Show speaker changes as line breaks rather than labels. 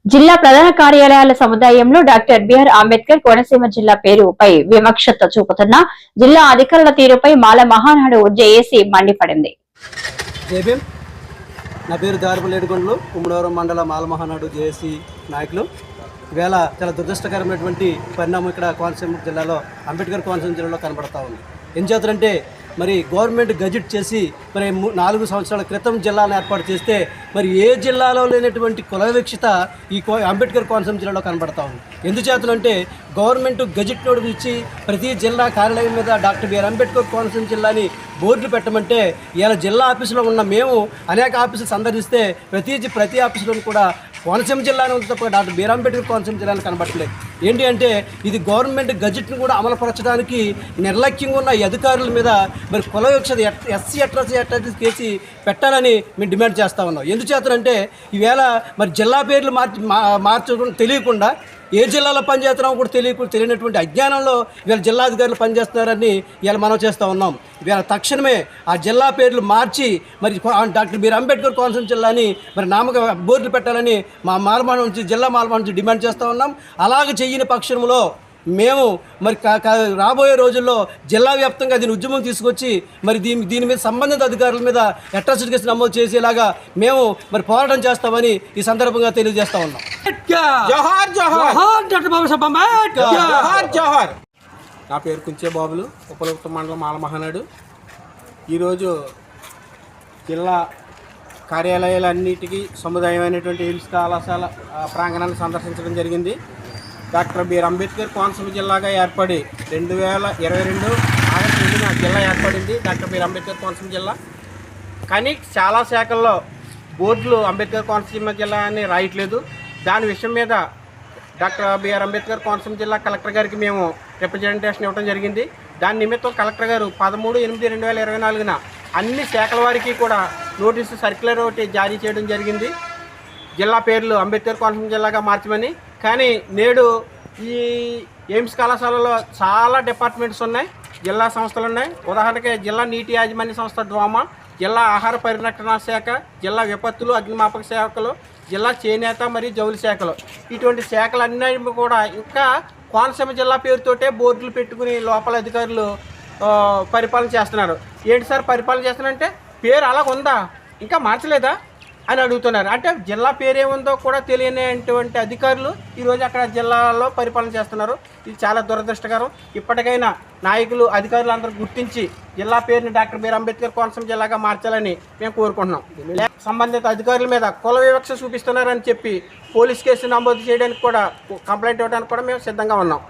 జిల్లా ప్రధాన కార్యాలయాల సముదాయంలో డాక్టర్ బిఆర్ అంబేద్కర్ కోనసీమ జిల్లా పేరుపై వివక్షత చూపుతున్న జిల్లా అధికారుల తీరుపై మాల మహానాడు జేఏసీ మండిపడింది.
నా పేరు దారిపల్లేడుగొండలు ఉమ్మడవరం మండల మాల మహానాడు జేఏసీ నాయకులు. ఈవేళ చాలా దురదృష్టకరమైనటువంటి పరిణామం ఇక్కడ కోనసీమ జిల్లాలో అంబేద్కర్ కోనసీమ జిల్లాలో కనబడతా ఉంది. ఏం చేస్తారంటే మరి గవర్నమెంట్ గజెట్ చేసి మరి 4 సంవత్సరాల క్రితం జిల్లాను ఏర్పాటు చేస్తే మరి ఏ జిల్లాలో లేనటువంటి కుల వివక్షత ఈ అంబేద్కర్ కోనసీమ జిల్లాలో కనబడతా ఉంది. ఎందుచేతనంటే గవర్నమెంట్ గజెట్ నోటు ఇచ్చి ప్రతి జిల్లా కార్యాలయం మీద డాక్టర్ బిఆర్ అంబేద్కర్ కోనసీమ జిల్లాని బోర్డులు పెట్టమంటే ఇలా జిల్లా ఆఫీసులో ఉన్న మేము అనేక ఆఫీసులు సందర్శిస్తే ప్రతి ఆఫీసులోనూ కూడా కోనసీమ జిల్లాను ఉంది తప్ప డాక్టర్ బిఆర్ అంబేద్కర్ కోనసీమ జిల్లాను కనబట్టలేదు. ఏంటి అంటే ఇది గవర్నమెంట్ గజెట్ను కూడా అమలుపరచడానికి నిర్లక్ష్యంగా ఉన్న ఈ అధికారుల మీద మరి కుల వివక్షత ఎస్సీ అట్రాసిటీ కేసు పెట్టాలని మేము డిమాండ్ చేస్తూ ఉన్నాం. ఎందుచేతనంటే ఈవేళ మరి జిల్లా పేర్లు మార్చడం తెలియకుండా ఏ జిల్లాలో పనిచేస్తున్నామో కూడా తెలియనటువంటి అజ్ఞానంలో వీళ్ళ జిల్లాధికారులు పనిచేస్తున్నారని ఇవాళ మనం చేస్తూ ఉన్నాం. ఇవాళ తక్షణమే ఆ జిల్లా పేర్లు మార్చి మరి డాక్టర్ బిఆర్ అంబేద్కర్ కోనసీమ జిల్లాని మరి నామక బోర్డులు పెట్టాలని మా మాలమాన నుంచి జిల్లా మాలమాన నుంచి డిమాండ్ చేస్తూ ఉన్నాం. అలాగే చెయ్యని పక్షంలో మేము మరి రాబోయే రోజుల్లో జిల్లా వ్యాప్తంగా దీని ఉద్యమం తీసుకొచ్చి మరి దీని మీద సంబంధిత అధికారుల మీద అట్రాసిటీ కేసు నమోదు చేసేలాగా మేము మరి పోరాటం చేస్తామని ఈ సందర్భంగా తెలియజేస్తా ఉన్నాం.
నా పేరు కుంచే బాబులు, ఉపలగుప్త మండలం మాల మహానాడు. ఈరోజు జిల్లా కార్యాలయాలన్నిటికీ సముదాయమైనటువంటి ఎయిమ్స్ కళాశాల ప్రాంగణాన్ని సందర్శించడం జరిగింది. డాక్టర్ బిఆర్ అంబేద్కర్ కోనసీమ జిల్లాగా ఏర్పడి 2022 ఆగస్టు 2న జిల్లా ఏర్పడింది డాక్టర్ బిఆర్ అంబేద్కర్ కోనసీమ జిల్లా. కానీ చాలా శాఖల్లో బోర్డులు అంబేద్కర్ కోనసీమ జిల్లా అని రాయట్లేదు. దాని విషయం మీద డాక్టర్ బిఆర్ అంబేద్కర్ కోనసీమ జిల్లా కలెక్టర్ గారికి మేము రిప్రజెంటేషన్ ఇవ్వడం జరిగింది. దాని నిమిత్తం కలెక్టర్ గారు 13/8/2024న అన్ని శాఖల వారికి కూడా నోటీసు సర్క్యులర్ ఒకటి జారీ చేయడం జరిగింది. జిల్లా పేర్లు అంబేద్కర్ కోనసీమ జిల్లాగా మార్చమని. కానీ నేడు ఈ ఎయిమ్స్ కళాశాలలో చాలా డిపార్ట్మెంట్స్ ఉన్నాయి, జిల్లా సంస్థలు ఉన్నాయి. ఉదాహరణకి జిల్లా నీటి యాజమాన్య సంస్థ డ్వామా, జిల్లా ఆహార పరిరక్షణ శాఖ, జిల్లా విపత్తులు అగ్నిమాపక శాఖలు, జిల్లా చేనేత మరియు జౌలి శాఖలు. ఇటువంటి శాఖలన్నీ కూడా ఇంకా కోనసీమ జిల్లా పేరుతోటే బోర్డులు పెట్టుకుని లోపల అధికారులు పరిపాలన చేస్తున్నారు. ఏంటి సార్ పరిపాలన చేస్తున్నారంటే పేరు అలాగ ఉందా, ఇంకా మార్చలేదా అని అడుగుతున్నారు. అంటే జిల్లా పేరేముందో కూడా తెలియనటువంటి అధికారులు ఈరోజు అక్కడ జిల్లాలో పరిపాలన చేస్తున్నారు. ఇది చాలా దురదృష్టకరం. ఇప్పటికైనా నాయకులు అధికారులు అందరూ గుర్తించి జిల్లా పేరుని డాక్టర్ బిఆర్ అంబేద్కర్ కోనసీమ జిల్లాగా మార్చాలని మేము కోరుకుంటున్నాం. సంబంధిత అధికారుల మీద కుల వివక్ష చూపిస్తున్నారని చెప్పి పోలీస్ కేసు నమోదు చేయడానికి కూడా, కంప్లైంట్ ఇవ్వడానికి కూడా మేము సిద్ధంగా ఉన్నాం.